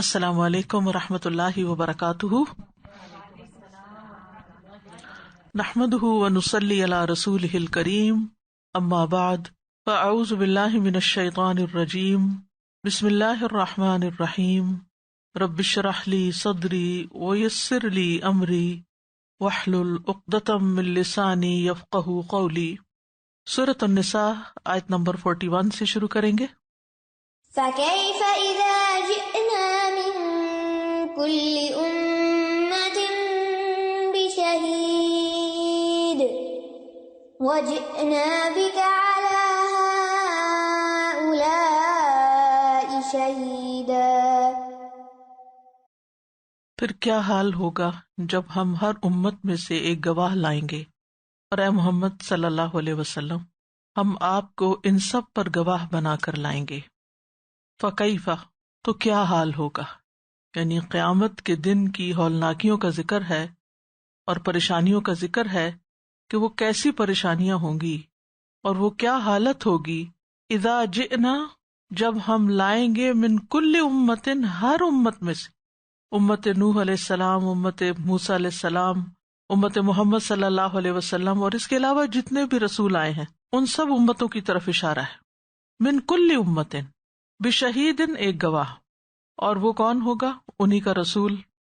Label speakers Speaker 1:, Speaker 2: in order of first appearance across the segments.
Speaker 1: السلام علیکم ورحمۃ اللہ وبرکاتہ، نحمده ونصلی علی رسولہ الکریم، اما بعد فاعوذ باللہ من الشیطان الرجیم، بسم اللہ الرحمن الرحیم، رب اشرح لی صدری ویسر لی امری واحلل عقدۃ من لسانی یفقہوا قولی۔ سورۃ النساء آیت نمبر 41 سے شروع کریں گے۔
Speaker 2: فَكَيْفَ إِذَا جِئْنَا مِن كُلِّ أُمَّةٍ بِشَهِيدٍ وَجِئْنَا بِكَ عَلَى هَؤُلَاءِ شَهِيدًا۔
Speaker 1: پھر کیا حال ہوگا جب ہم ہر امت میں سے ایک گواہ لائیں گے، اور اے محمد صلی اللہ علیہ وسلم ہم آپ کو ان سب پر گواہ بنا کر لائیں گے۔ فَكَيْفَ تو کیا حال ہوگا، یعنی قیامت کے دن کی ہولناکیوں کا ذکر ہے اور پریشانیوں کا ذکر ہے کہ وہ کیسی پریشانیاں ہوں گی اور وہ کیا حالت ہوگی۔ اذا جئنا جب ہم لائیں گے، من کل امت ہر امت میں سے، امت نوح علیہ السلام، امت موسیٰ علیہ السلام، امت محمد صلی اللہ علیہ وسلم، اور اس کے علاوہ جتنے بھی رسول آئے ہیں ان سب امتوں کی طرف اشارہ ہے۔ من کل امت بشہید ایک گواہ، اور وہ کون ہوگا؟ انہی کا رسول،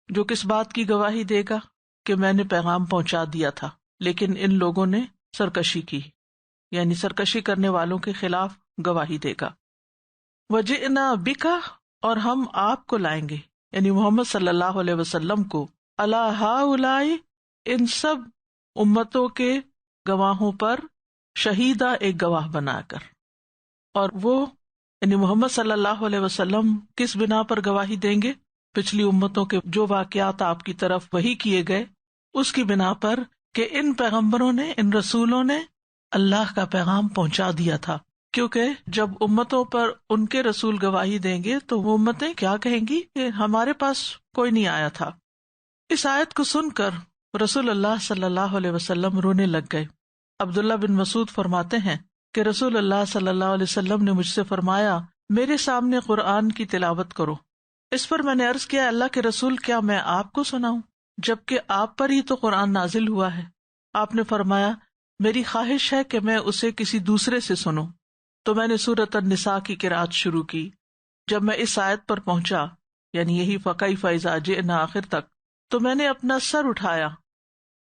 Speaker 1: جو کس بات کی گواہی دے گا کہ میں نے پیغام پہنچا دیا تھا لیکن ان لوگوں نے سرکشی کی، یعنی سرکشی کرنے والوں کے خلاف گواہی دے گا۔ وجئنا بک اور ہم آپ کو لائیں گے، یعنی محمد صلی اللہ علیہ وسلم کو، علی ہؤلاء ان سب امتوں کے گواہوں پر، شہیدہ ایک گواہ بنا کر۔ اور وہ یعنی محمد صلی اللہ علیہ وسلم کس بنا پر گواہی دیں گے؟ پچھلی امتوں کے جو واقعات آپ کی طرف وحی کیے گئے اس کی بنا پر کہ ان پیغمبروں نے، ان رسولوں نے اللہ کا پیغام پہنچا دیا تھا۔ کیونکہ جب امتوں پر ان کے رسول گواہی دیں گے تو وہ امتیں کیا کہیں گی کہ ہمارے پاس کوئی نہیں آیا تھا۔ اس آیت کو سن کر رسول اللہ صلی اللہ علیہ وسلم رونے لگ گئے۔ عبداللہ بن مسعود فرماتے ہیں کہ رسول اللہ صلی اللہ علیہ وسلم نے مجھ سے فرمایا، میرے سامنے قرآن کی تلاوت کرو۔ اس پر میں نے عرض کیا، اللہ کے رسول کیا میں آپ کو سناؤں جبکہ آپ پر ہی تو قرآن نازل ہوا ہے؟ آپ نے فرمایا، میری خواہش ہے کہ میں اسے کسی دوسرے سے سنوں۔ تو میں نے سورۃ النساء کی قرأت شروع کی۔ جب میں اس آیت پر پہنچا، یعنی یہی فَكَيْفَ إِذَا جِئْنَا آخر تک، تو میں نے اپنا سر اٹھایا۔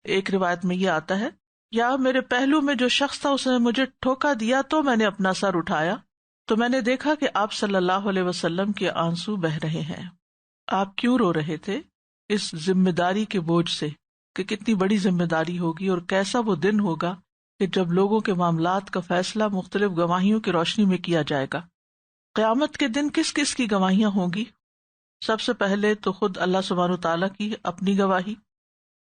Speaker 1: ایک روایت میں یہ آتا ہے، یا میرے پہلو میں جو شخص تھا اس نے مجھے ٹھوکا دیا تو میں نے اپنا سر اٹھایا، تو میں نے دیکھا کہ آپ صلی اللہ علیہ وسلم کے آنسو بہ رہے ہیں۔ آپ کیوں رو رہے تھے؟ اس ذمہ داری کے بوجھ سے کہ کتنی بڑی ذمہ داری ہوگی اور کیسا وہ دن ہوگا کہ جب لوگوں کے معاملات کا فیصلہ مختلف گواہیوں کی روشنی میں کیا جائے گا۔ قیامت کے دن کس کس کی گواہیاں ہوں گی؟ سب سے پہلے تو خود اللہ سبحانہ وتعالیٰ کی اپنی گواہی۔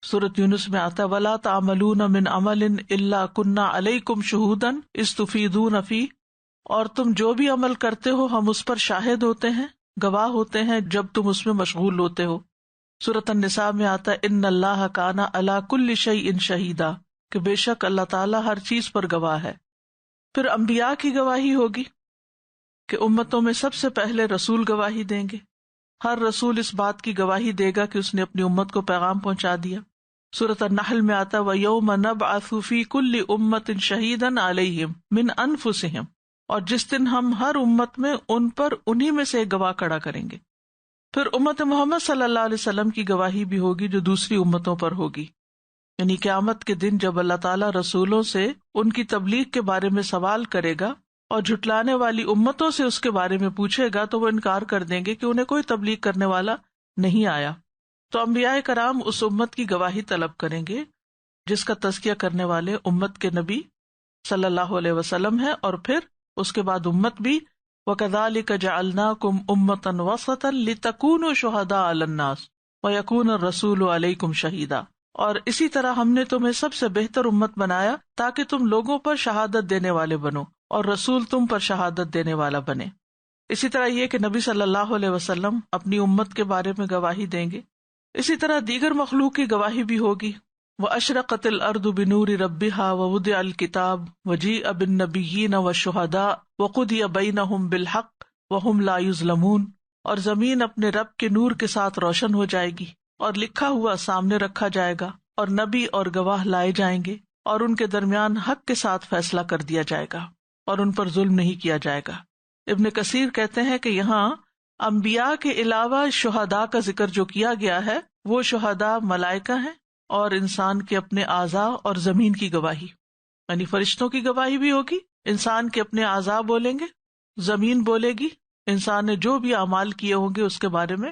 Speaker 1: سورۃ یونس میں آتا ہے، وَلَا تَعْمَلُونَ مِنْ عَمَلٍ إِلَّا كُنَّا عَلَيْكُمْ شُهُودًا إِذْ تُفِيضُونَ فِيهِ، اور تم جو بھی عمل کرتے ہو ہم اس پر شاہد ہوتے ہیں، گواہ ہوتے ہیں جب تم اس میں مشغول ہوتے ہو۔ سورۃ النساء میں آتا ہے، إِنَّ اللَّهَ كَانَ عَلَى كُلِّ شَيْءٍ شَهِيدًا، کہ بے شک اللہ تعالیٰ ہر چیز پر گواہ ہے۔ پھر انبیاء کی گواہی ہوگی کہ امتوں میں سب سے پہلے رسول گواہی دیں گے۔ ہر رسول اس بات کی گواہی دے گا کہ اس نے اپنی امت کو پیغام پہنچا دیا۔ سورۃ النحل میں آتا ہے، وَيَوْمَ نَبْعَثُ فِي كُلِّ أُمَّةٍ شَهِيدًا عَلَيْهِمْ مِنْ أَنفُسِهِمْ، اور جس دن ہم ہر امت میں ان پر انہی میں سے ایک گواہ کھڑا کریں گے۔ پھر امت محمد صلی اللہ علیہ وسلم کی گواہی بھی ہوگی جو دوسری امتوں پر ہوگی، یعنی قیامت کے دن جب اللہ تعالیٰ رسولوں سے ان کی تبلیغ کے بارے میں سوال کرے گا اور جھٹلانے والی امتوں سے اس کے بارے میں پوچھے گا تو وہ انکار کر دیں گے کہ انہیں کوئی تبلیغ کرنے والا نہیں آیا۔ تو انبیاء کرام اس امت کی گواہی طلب کریں گے جس کا تزکیہ کرنے والے امت کے نبی صلی اللہ علیہ وسلم ہے، اور پھر اس کے بعد امت بھی، وَكَذَلِكَ جَعَلْنَاكُمْ أُمَّةً وَسَطًا لِتَكُونُوا شُهَدَاءَ عَلَى النَّاسِ وَيَكُونَ الرَّسُولُ عَلَيْكُمْ شَهِيدًا، اور اسی طرح ہم نے تمہیں سب سے بہتر امت بنایا تاکہ تم لوگوں پر شہادت دینے والے بنو اور رسول تم پر شہادت دینے والا بنے۔ اسی طرح یہ کہ نبی صلی اللہ علیہ وسلم اپنی امت کے بارے میں گواہی دیں گے۔ اسی طرح دیگر مخلوق کی گواہی بھی ہوگی۔ وَأَشْرَقَتِ الْأَرْضُ بِنُورِ رَبِّهَا وَوُضِعَ الْكِتَابُ وَجِيءَ بِالنَّبِيِّينَ وَالشُّهَدَاءِ وَقُضِيَ بَيْنَهُم بِالْحَقِّ وَهُمْ لَا يُظْلَمُونَ، اور زمین اپنے رب کے نور کے ساتھ روشن ہو جائے گی، اور لکھا ہوا سامنے رکھا جائے گا، اور نبی اور گواہ لائے جائیں گے، اور ان کے درمیان حق کے ساتھ فیصلہ کر دیا جائے گا، اور ان پر ظلم نہیں کیا جائے گا۔ ابن کثیر کہتے ہیں کہ یہاں انبیاء کے علاوہ شہداء کا ذکر جو کیا گیا ہے وہ شہداء ملائکہ ہیں، اور انسان کے اپنے اعضاء اور زمین کی گواہی، یعنی فرشتوں کی گواہی بھی ہوگی، انسان کے اپنے اعضاء بولیں گے، زمین بولے گی، انسان نے جو بھی اعمال کیے ہوں گے اس کے بارے میں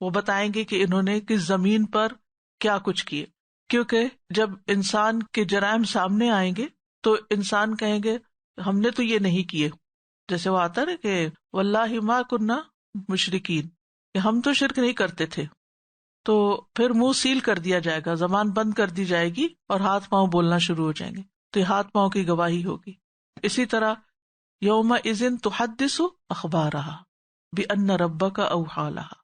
Speaker 1: وہ بتائیں گے کہ انہوں نے کس زمین پر کیا کچھ کیے، کیونکہ جب انسان کے جرائم سامنے آئیں گے تو انسان کہیں گے ہم نے تو یہ نہیں کیے، جیسے وہ آتا نا کہ واللہ ما کننا مشرکین، کہ ہم تو شرک نہیں کرتے تھے، تو پھر منہ سیل کر دیا جائے گا، زبان بند کر دی جائے گی اور ہاتھ پاؤں بولنا شروع ہو جائیں گے، تو یہ ہاتھ پاؤں کی گواہی ہوگی۔ اسی طرح یومئذ تحدث اخبارہا بان ربک اوحی لہا،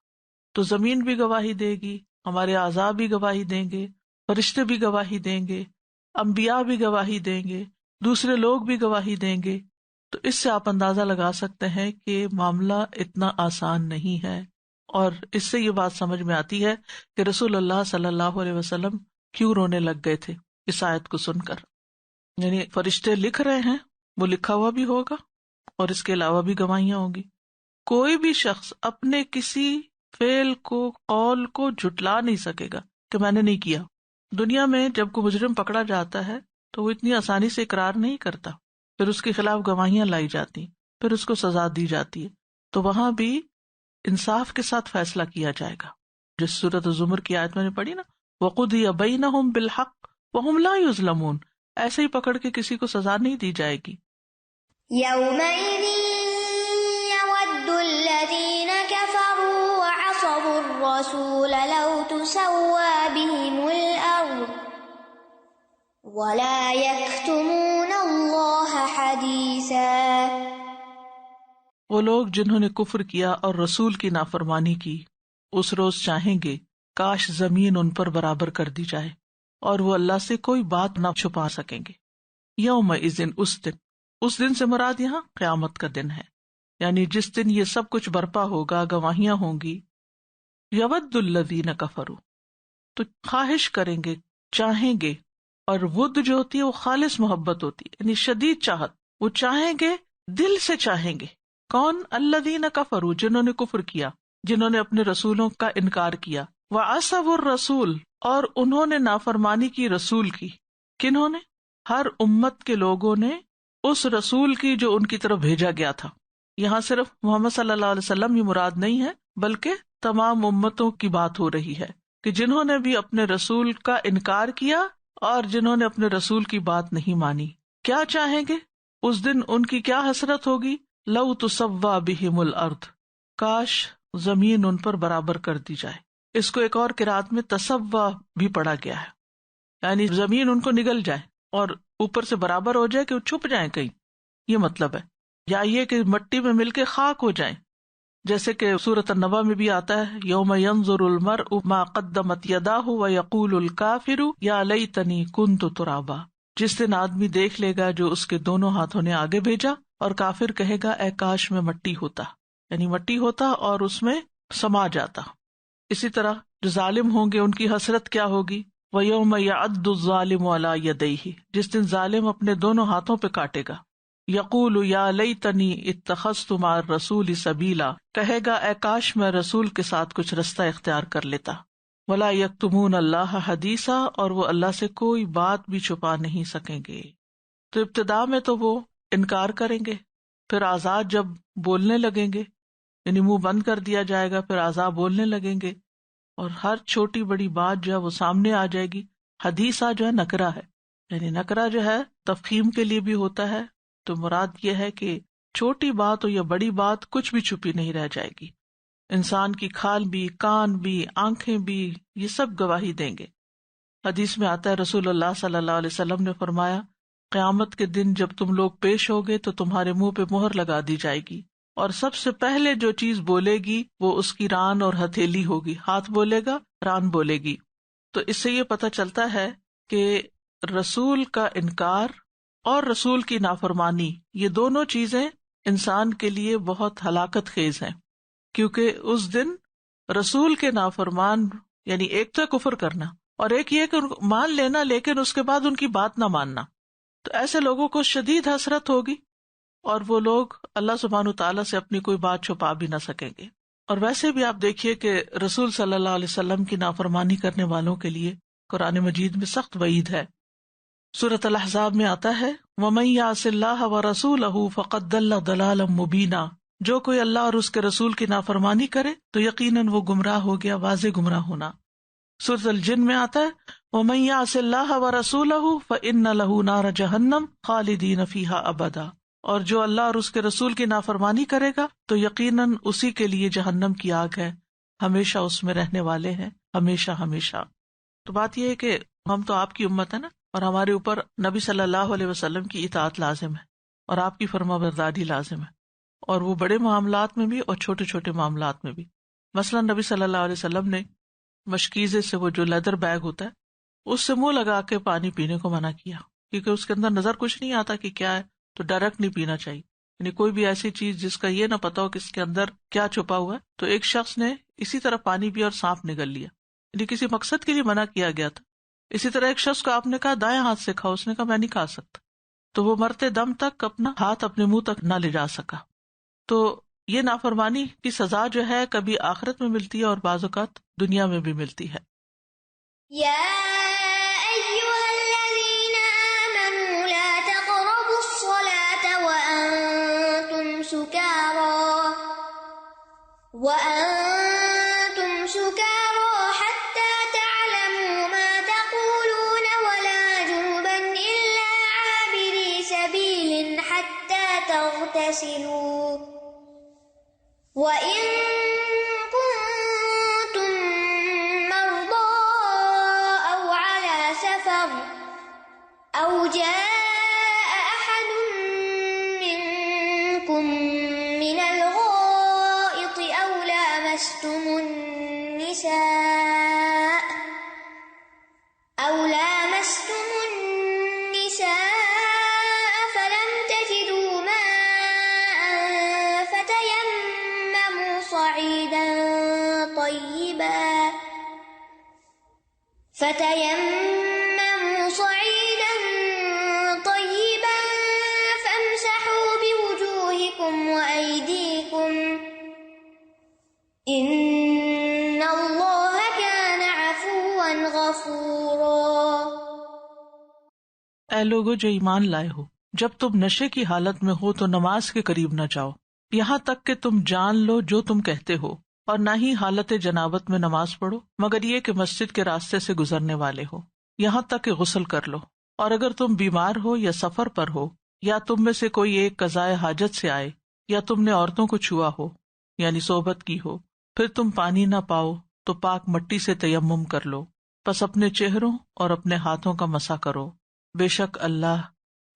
Speaker 1: تو زمین بھی گواہی دے گی، ہمارے اعضاء بھی گواہی دیں گے، فرشتے بھی گواہی دیں گے، انبیاء بھی گواہی دیں گے، دوسرے لوگ بھی گواہی دیں گے۔ تو اس سے آپ اندازہ لگا سکتے ہیں کہ معاملہ اتنا آسان نہیں ہے، اور اس سے یہ بات سمجھ میں آتی ہے کہ رسول اللہ صلی اللہ علیہ وسلم کیوں رونے لگ گئے تھے اس آیت کو سن کر۔ یعنی فرشتے لکھ رہے ہیں، وہ لکھا ہوا بھی ہوگا اور اس کے علاوہ بھی گواہیاں ہوں گی۔ کوئی بھی شخص اپنے کسی فعل کو، قول کو جھٹلا نہیں سکے گا کہ میں نے نہیں کیا۔ دنیا میں جب کوئی مجرم پکڑا جاتا ہے تو وہ اتنی آسانی سے اقرار نہیں کرتا، پھر اس کے خلاف گواہیاں لائی جاتی، پھر اس کو سزا دی جاتی ہے، تو وہاں بھی انصاف کے ساتھ فیصلہ کیا جائے گا، جس سورۃ الزمر کی آیت میں نے پڑھی نا، وَقُضِيَ بَيْنَهُمْ بِالْحَقِّ وَهُمْ لَا يُظْلَمُونَ، ایسے ہی پکڑ کے کسی کو سزا نہیں دی جائے گی۔
Speaker 2: يومئذ يود الذين كفروا وعصوا الرسول لو تسوى بهم الأرض ولا يكتمون الله حديثا۔
Speaker 1: وہ لوگ جنہوں نے کفر کیا اور رسول کی نافرمانی کی اس روز چاہیں گے کاش زمین ان پر برابر کر دی جائے، اور وہ اللہ سے کوئی بات نہ چھپا سکیں گے۔ یومئذ، اس دن سے مراد یہاں قیامت کا دن ہے، یعنی جس دن یہ سب کچھ برپا ہوگا، گواہیاں ہوں گی۔ یود الذین کفروا، تو خواہش کریں گے، چاہیں گے، اور ود جو ہوتی ہے وہ خالص محبت ہوتی ہے، یعنی شدید چاہت، وہ چاہیں گے، دل سے چاہیں گے۔ کون؟ الذین کفروا، جنہوں نے کفر کیا، جنہوں نے اپنے رسولوں کا انکار کیا، وعصوا الرسول، اور انہوں نے نافرمانی کی رسول کی۔ کنہوں نے؟ ہر امت کے لوگوں نے اس رسول کی جو ان کی طرف بھیجا گیا تھا۔ یہاں صرف محمد صلی اللہ علیہ وسلم ہی مراد نہیں ہے، بلکہ تمام امتوں کی بات ہو رہی ہے کہ جنہوں نے بھی اپنے رسول کا انکار کیا اور جنہوں نے اپنے رسول کی بات نہیں مانی۔ کیا چاہیں گے؟ اس دن ان کی کیا حسرت ہوگی؟ لو تسوی بہم الارض، کاش زمین ان پر برابر کر دی جائے۔ اس کو ایک اور قرات میں تسوی بھی پڑھا گیا ہے، یعنی زمین ان کو نگل جائے اور اوپر سے برابر ہو جائے کہ وہ چھپ جائیں کہیں، یہ مطلب ہے، یا یہ کہ مٹی میں مل کے خاک ہو جائیں، جیسے کہ سورۃ النبا میں بھی آتا ہے یوم ینظر المرء ما قدمت یداہ ویقول الکافر یا لیتنی کنت ترابا، جس دن آدمی دیکھ لے گا جو اس کے دونوں ہاتھوں نے آگے بھیجا، اور کافر کہے گا اے کاش میں مٹی ہوتا، یعنی مٹی ہوتا اور اس میں سما جاتا۔ اسی طرح جو ظالم ہوں گے ان کی حسرت کیا ہوگی؟ وَيَوْمَ يَعَضُّ الظَّالِمُ عَلَىٰ يَدَيْهِ، جس دن ظالم اپنے دونوں ہاتھوں پہ کاٹے گا۔ یقول یا لیتنی اتخذت مع الرسول سبیلا، کہے گا اے کاش میں رسول کے ساتھ کچھ رستہ اختیار کر لیتا۔ ولا یکتمون اللہ حدیثا، اور وہ اللہ سے کوئی بات بھی چھپا نہیں سکیں گے۔ تو ابتدا میں تو وہ انکار کریں گے، پھر اعضاء جب بولنے لگیں گے، یعنی منہ بند کر دیا جائے گا، پھر اعضاء بولنے لگیں گے، اور ہر چھوٹی بڑی بات جو ہے وہ سامنے آ جائے گی۔ حدیثہ جو ہے نکرہ ہے، یعنی نکرہ جو ہے تفخیم کے لیے بھی ہوتا ہے، تو مراد یہ ہے کہ چھوٹی بات ہو یا بڑی بات کچھ بھی چھپی نہیں رہ جائے گی۔ انسان کی کھال بھی، کان بھی، آنکھیں بھی، یہ سب گواہی دیں گے۔ حدیث میں آتا ہے رسول اللہ صلی اللہ علیہ وسلم نے فرمایا قیامت کے دن جب تم لوگ پیش ہوگے تو تمہارے منہ پہ مہر لگا دی جائے گی، اور سب سے پہلے جو چیز بولے گی وہ اس کی ران اور ہتھیلی ہوگی۔ ہاتھ بولے گا، ران بولے گی۔ تو اس سے یہ پتہ چلتا ہے کہ رسول کا انکار اور رسول کی نافرمانی، یہ دونوں چیزیں انسان کے لیے بہت ہلاکت خیز ہیں۔ کیونکہ اس دن رسول کے نافرمان، یعنی ایک تو کفر کرنا اور ایک یہ کہ مان لینا لیکن اس کے بعد ان کی بات نہ ماننا، تو ایسے لوگوں کو شدید حسرت ہوگی اور وہ لوگ اللہ سبحانہ تعالیٰ سے اپنی کوئی بات چھپا بھی نہ سکیں گے۔ اور ویسے بھی آپ دیکھیے کہ رسول صلی اللہ علیہ وسلم کی نافرمانی کرنے والوں کے لیے قرآن مجید میں سخت وعید ہے۔ سورۃ الاحزاب میں آتا ہے وَمَن يَعْصِ اللَّهَ وَرَسُولَهُ فَقَدْ ضَلَّ ضَلَالًا مُبِينًا، جو کوئی اللہ اور اس کے رسول کی نافرمانی کرے تو یقیناً وہ گمراہ ہو گیا، واضح گمراہ ہونا۔ سورۃ الجن میں آتا ہے وَمَن يَعْصِ اللَّهَ وَرَسُولَهُ فَإِنَّ لَهُ نَارَ جَهَنَّمَ خَالِدِينَ فِيهَا أَبَدًا، اور جو اللہ اور اس کے رسول کی نافرمانی کرے گا تو یقیناً اسی کے لیے جہنم کی آگ ہے، ہمیشہ اس میں رہنے والے ہیں، ہمیشہ ہمیشہ۔ تو بات یہ ہے کہ ہم تو آپ کی امت ہے نا، اور ہمارے اوپر نبی صلی اللہ علیہ وسلم کی اطاعت لازم ہے اور آپ کی فرما برداری لازم ہے، اور وہ بڑے معاملات میں بھی اور چھوٹے چھوٹے معاملات میں بھی۔ مثلا نبی صلی اللہ علیہ وسلم نے مشکیزے سے، وہ جو لیدر بیگ ہوتا ہے، اس سے منہ لگا کے پانی پینے کو منع کیا، کیونکہ اس کے اندر نظر کچھ نہیں آتا کہ کیا ہے، تو ڈائریکٹ نہیں پینا چاہیے، یعنی کوئی بھی ایسی چیز جس کا یہ نہ پتا ہو کہ اس کے اندر کیا چھپا ہوا ہے۔ تو ایک شخص نے اسی طرح پانی پیا اور سانپ نگل لیا، یعنی کسی مقصد کے لیے منع کیا گیا تھا۔ اسی طرح ایک شخص کو آپ نے کہا دائیں ہاتھ سے کھاؤ، اس نے کہا میں نہیں کھا سکتا، تو وہ مرتے دم تک اپنا ہاتھ اپنے منہ تک نہ لے جا سکا۔ تو یہ نافرمانی کی سزا جو ہے کبھی آخرت میں ملتی ہے اور بعض اوقات دنیا میں بھی ملتی ہے۔
Speaker 2: يا أيها الذين آمنوا لا تقربوا الصلاة وأنتم سكارى حتى تعلموا ما تقولون ولا جنبا إلا عابري سبيل حتى تغتسلوا وإن كنتم مرضى أو على سفر أو جاء أحد منكم من الغائط أو لامستم النساء فلم تجدوا ماء فتيمموا صعيدا طيبا فامسحوا بوجوهكم وأيديكم إن الله كان عفوا غفورا۔
Speaker 1: اے لوگو جو ایمان لائے ہو، جب تم نشے کی حالت میں ہو تو نماز کے قریب نہ جاؤ، یہاں تک کہ تم جان لو جو تم کہتے ہو، اور نہ ہی حالت جنابت میں نماز پڑھو مگر یہ کہ مسجد کے راستے سے گزرنے والے ہو، یہاں تک کہ غسل کر لو، اور اگر تم بیمار ہو یا سفر پر ہو یا تم میں سے کوئی ایک قضائے حاجت سے آئے یا تم نے عورتوں کو چھوا ہو یعنی صحبت کی ہو، پھر تم پانی نہ پاؤ تو پاک مٹی سے تیمم کر لو، پس اپنے چہروں اور اپنے ہاتھوں کا مسح کرو، بے شک اللہ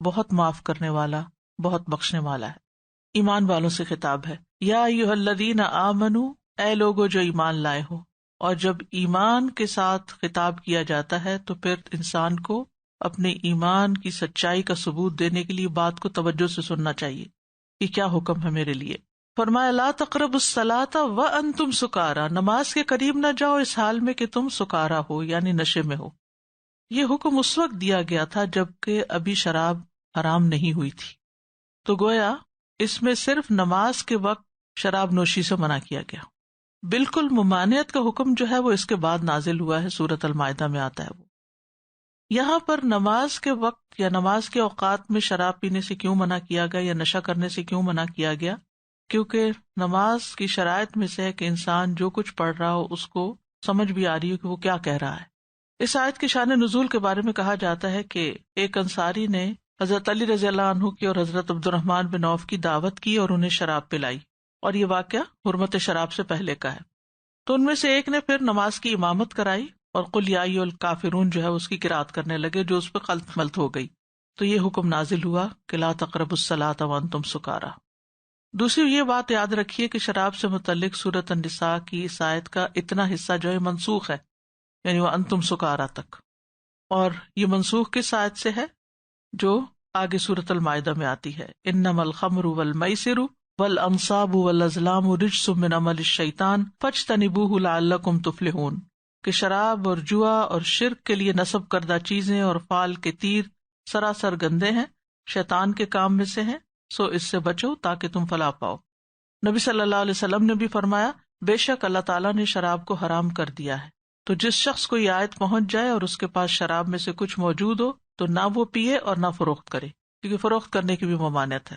Speaker 1: بہت معاف کرنے والا بہت بخشنے والا ہے۔ ایمان والوں سے خطاب ہے، یا ایھا الذین آمنوا، اے لوگو جو ایمان لائے ہو، اور جب ایمان کے ساتھ خطاب کیا جاتا ہے تو پھر انسان کو اپنے ایمان کی سچائی کا ثبوت دینے کے لیے بات کو توجہ سے سننا چاہیے کہ کیا حکم ہے میرے لیے۔ فرمایا لا تقربوا الصلاۃ وانتم سکارا، نماز کے قریب نہ جاؤ اس حال میں کہ تم سکارا ہو یعنی نشے میں ہو۔ یہ حکم اس وقت دیا گیا تھا جبکہ ابھی شراب حرام نہیں ہوئی تھی، تو گویا اس میں صرف نماز کے وقت شراب نوشی سے منع کیا گیا۔ بالکل ممانعت کا حکم جو ہے وہ اس کے بعد نازل ہوا ہے، سورۃ المائدہ میں آتا ہے وہ۔ یہاں پر نماز کے وقت یا نماز کے اوقات میں شراب پینے سے کیوں منع کیا گیا یا نشہ کرنے سے کیوں منع کیا گیا؟ کیونکہ نماز کی شرائط میں سے ہے کہ انسان جو کچھ پڑھ رہا ہو اس کو سمجھ بھی آ رہی ہو کہ وہ کیا کہہ رہا ہے۔ اس آیت کی شان نزول کے بارے میں کہا جاتا ہے کہ ایک انصاری نے حضرت علی رضی اللہ عنہ کی اور حضرت عبد الرحمن بن عوف کی دعوت کی اور انہیں شراب پلائی، اور یہ واقعہ حرمت شراب سے پہلے کا ہے۔ تو ان میں سے ایک نے پھر نماز کی امامت کرائی اور قل یا ایھا الکافرون جو ہے اس کی قرات کرنے لگے، جو اس پہ خلط ملط ہو گئی، تو یہ حکم نازل ہوا کہ لا تقربوا الصلاۃ وانتم سکارا۔ دوسری یہ بات یاد رکھیے کہ شراب سے متعلق سورۃ النساء کی اس آیت کا اتنا حصہ جو ہے منسوخ ہے، یعنی وانتم سکارا تک، اور یہ منسوخ کس آیت سے ہے جو آگے سورۃ المائدہ میں آتی ہے، انما الخمر والمیسر والانصاب والازلام رجس من عمل الشیطان فاجتنبوہ لعلکم تفلحون، کہ شراب اور جوا اور شرک کے لیے نصب کردہ چیزیں اور فال کے تیر سراسر گندے ہیں، شیطان کے کام میں سے ہیں، سو اس سے بچو تاکہ تم فلاح پاؤ۔ نبی صلی اللہ علیہ وسلم نے بھی فرمایا، بے شک اللہ تعالیٰ نے شراب کو حرام کر دیا ہے، تو جس شخص کو یہ آیت پہنچ جائے اور اس کے پاس شراب میں سے کچھ موجود ہو تو نہ وہ پیے اور نہ فروخت کرے، کیونکہ فروخت کرنے کی بھی ممانعت ہے۔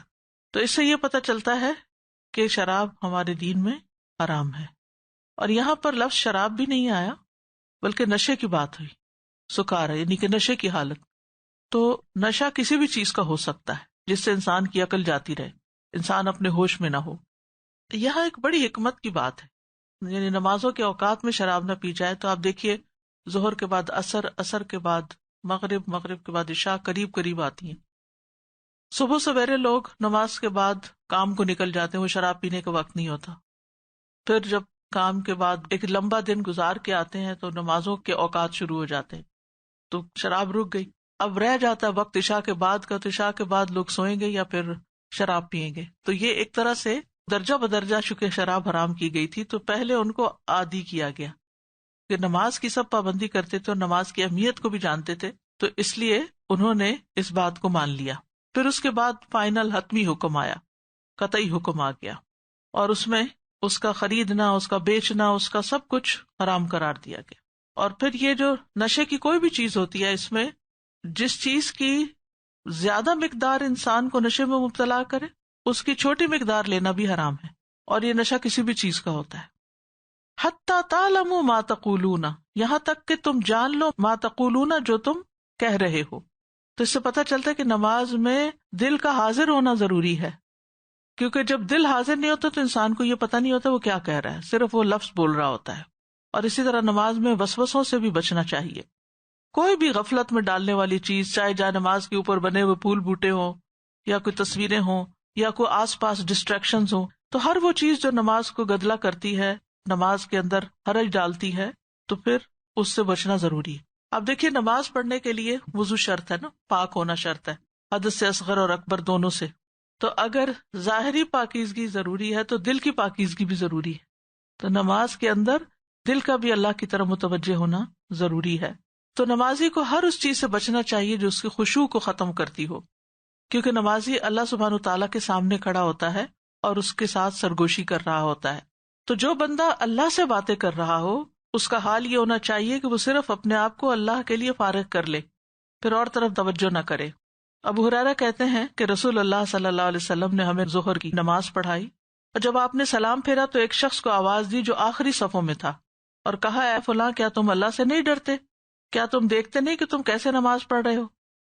Speaker 1: تو اس سے یہ پتہ چلتا ہے کہ شراب ہمارے دین میں حرام ہے۔ اور یہاں پر لفظ شراب بھی نہیں آیا بلکہ نشے کی بات ہوئی، سکارا یعنی کہ نشے کی حالت۔ تو نشہ کسی بھی چیز کا ہو سکتا ہے جس سے انسان کی عقل جاتی رہے، انسان اپنے ہوش میں نہ ہو۔ یہاں ایک بڑی حکمت کی بات ہے، یعنی نمازوں کے اوقات میں شراب نہ پی جائے۔ تو آپ دیکھیے ظہر کے بعد عصر، عصر کے بعد مغرب، مغرب کے بعد عشاء قریب قریب آتی ہیں۔ صبح سویرے لوگ نماز کے بعد کام کو نکل جاتے ہیں، وہ شراب پینے کا وقت نہیں ہوتا۔ پھر جب کام کے بعد ایک لمبا دن گزار کے آتے ہیں تو نمازوں کے اوقات شروع ہو جاتے ہیں، تو شراب رک گئی۔ اب رہ جاتا ہے وقت عشاء کے بعد کا، تو عشاء کے بعد لوگ سوئیں گے یا پھر شراب پیئیں گے۔ تو یہ ایک طرح سے درجہ بدرجہ چونکہ شراب حرام کی گئی تھی تو پہلے ان کو عادی کیا گیا کہ نماز کی سب پابندی کرتے تھے اور نماز کی اہمیت کو بھی جانتے تھے، تو اس لیے انہوں نے اس بات کو مان لیا۔ پھر اس کے بعد فائنل حتمی حکم آیا، قطعی حکم آ گیا، اور اس میں اس کا خریدنا، اس کا بیچنا، اس کا سب کچھ حرام قرار دیا گیا۔ اور پھر یہ جو نشے کی کوئی بھی چیز ہوتی ہے، اس میں جس چیز کی زیادہ مقدار انسان کو نشے میں مبتلا کرے اس کی چھوٹی مقدار لینا بھی حرام ہے، اور یہ نشہ کسی بھی چیز کا ہوتا ہے۔ حتی تعلموا ما تقولون، یہاں تک کہ تم جان لو ما تقولون، جو تم کہہ رہے ہو۔ تو اس سے پتہ چلتا ہے کہ نماز میں دل کا حاضر ہونا ضروری ہے، کیونکہ جب دل حاضر نہیں ہوتا تو انسان کو یہ پتہ نہیں ہوتا وہ کیا کہہ رہا ہے، صرف وہ لفظ بول رہا ہوتا ہے۔ اور اسی طرح نماز میں وسوسوں سے بھی بچنا چاہیے۔ کوئی بھی غفلت میں ڈالنے والی چیز، چاہے جائے نماز کے اوپر بنے ہوئے پھول بوٹے ہوں یا کوئی تصویریں ہوں یا کوئی آس پاس ڈسٹریکشنز ہوں، تو ہر وہ چیز جو نماز کو گدلا کرتی ہے، نماز کے اندر حرج ڈالتی ہے، تو پھر اس سے بچنا ضروری ہے۔ اب دیکھیے نماز پڑھنے کے لیے وضو شرط ہے نا، پاک ہونا شرط ہے، حدث سے اصغر اور اکبر دونوں سے۔ تو اگر ظاہری پاکیزگی ضروری ہے تو دل کی پاکیزگی بھی ضروری ہے، تو نماز کے اندر دل کا بھی اللہ کی طرف متوجہ ہونا ضروری ہے۔ تو نمازی کو ہر اس چیز سے بچنا چاہیے جو اس کی خشوع کو ختم کرتی ہو، کیونکہ نمازی اللہ سبحانہ وتعالیٰ کے سامنے کھڑا ہوتا ہے اور اس کے ساتھ سرگوشی کر رہا ہوتا ہے۔ تو جو بندہ اللہ سے باتیں کر رہا ہو اس کا حال یہ ہونا چاہیے کہ وہ صرف اپنے آپ کو اللہ کے لیے فارغ کر لے، پھر اور طرف توجہ نہ کرے۔ ابو ہریرہ کہتے ہیں کہ رسول اللہ صلی اللہ علیہ وسلم نے ہمیں ظہر کی نماز پڑھائی، اور جب آپ نے سلام پھیرا تو ایک شخص کو آواز دی جو آخری صفوں میں تھا، اور کہا، اے فلاں، کیا تم اللہ سے نہیں ڈرتے؟ کیا تم دیکھتے نہیں کہ تم کیسے نماز پڑھ رہے ہو؟